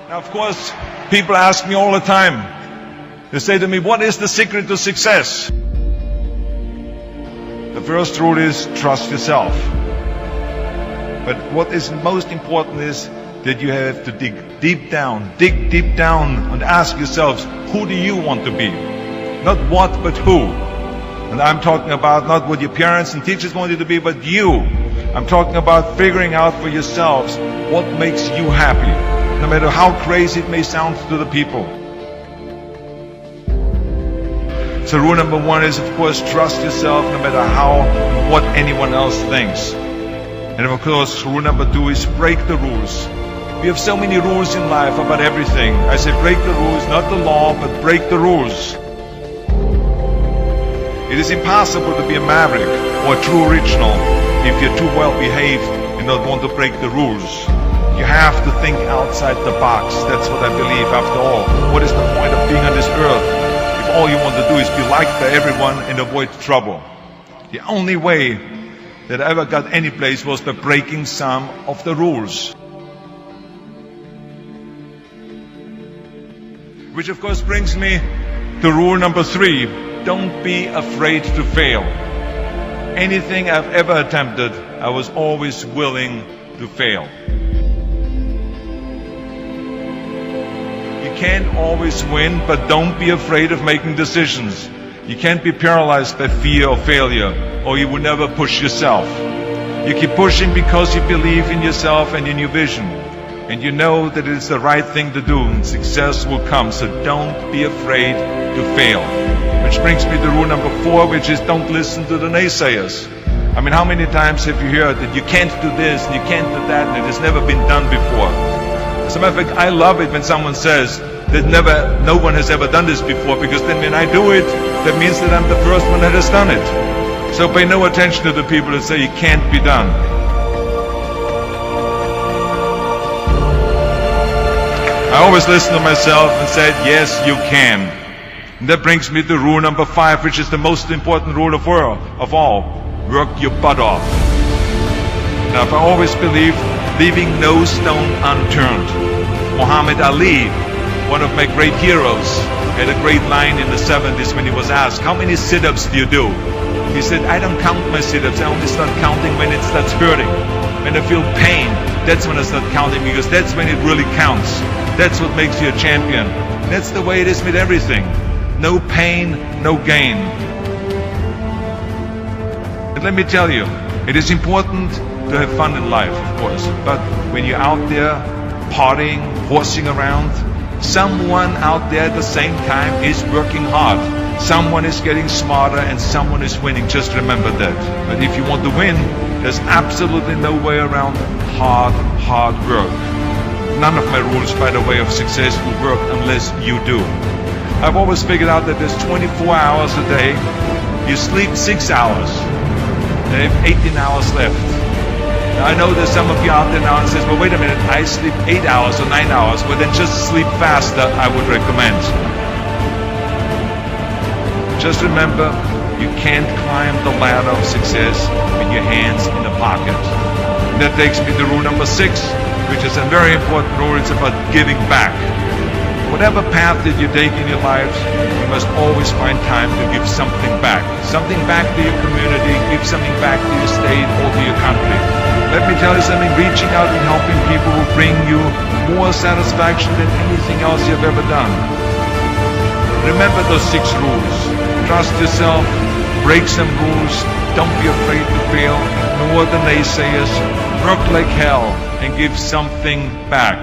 Now, of course, people ask me all the time. They say to me, what is the secret to success? The first rule is trust yourself. But what is most important is that you have to dig deep down and ask yourselves, who do you want to be? Not what, but who. And I'm talking about not what your parents and teachers want you to be, but you. I'm talking about figuring out for yourselves what makes you happy, no matter how crazy it may sound to the people. So rule number one is, of course, trust yourself no matter what anyone else thinks. And of course, rule number two is break the rules. We have so many rules in life about everything. I say break the rules, not the law, but break the rules. It is impossible to be a maverick or a true original if you're too well behaved and don't want to break the rules. You have to think outside the box. That's what I believe after all. What is the point of being on this earth if all you want to do is be liked by everyone and avoid trouble? The only way that I ever got any place was by breaking some of the rules. Which of course brings me to rule number three. Don't be afraid to fail. Anything I've ever attempted, I was always willing to fail. You can't always win, but don't be afraid of making decisions. You can't be paralyzed by fear of failure, or you will never push yourself. You keep pushing because you believe in yourself and in your vision. And you know that it is the right thing to do, and success will come. So don't be afraid to fail. Which brings me to rule number four, which is don't listen to the naysayers. I mean, how many times have you heard that you can't do this and you can't do that and it has never been done before? As a matter of fact, I love it when someone says that no one has ever done this before, because then when I do it, that means that I'm the first one that has done it. So pay no attention to the people that say it can't be done. I always listen to myself and said, yes, you can. And that brings me to rule number five, which is the most important rule of all. Work your butt off. Now, I've always believed leaving no stone unturned. Muhammad Ali, one of my great heroes, had a great line in the 70s when he was asked, how many sit-ups do you do? He said, I don't count my sit-ups. I only start counting when it starts hurting. When I feel pain, that's when I start counting, because that's when it really counts. That's what makes you a champion. That's the way it is with everything. No pain, no gain. But let me tell you, it is important to have fun in life, of course. But when you're out there partying, horsing around, someone out there at the same time is working hard. Someone is getting smarter and someone is winning. Just remember that. But if you want to win, there's absolutely no way around hard work. None of my rules, by the way, of success will work unless you do. I've always figured out that there's 24 hours a day. You sleep 6 hours. They have 18 hours left. Now, I know there's some of you out there now and says, well, wait a minute, I sleep 8 hours or 9 hours. Well, then just sleep faster, I would recommend. Just remember, you can't climb the ladder of success with your hands in the pocket. And that takes me to rule number 6, which is a very important rule. It's about giving back. Whatever path that you take in your life, you must always find time to give something back. Something back to your community, give something back to your state or to your country. Let me tell you something, reaching out and helping people will bring you more satisfaction than anything else you've ever done. Remember those 6 rules. Trust yourself, break some rules, don't be afraid to fail, ignore the naysayers, work like hell, and give something back.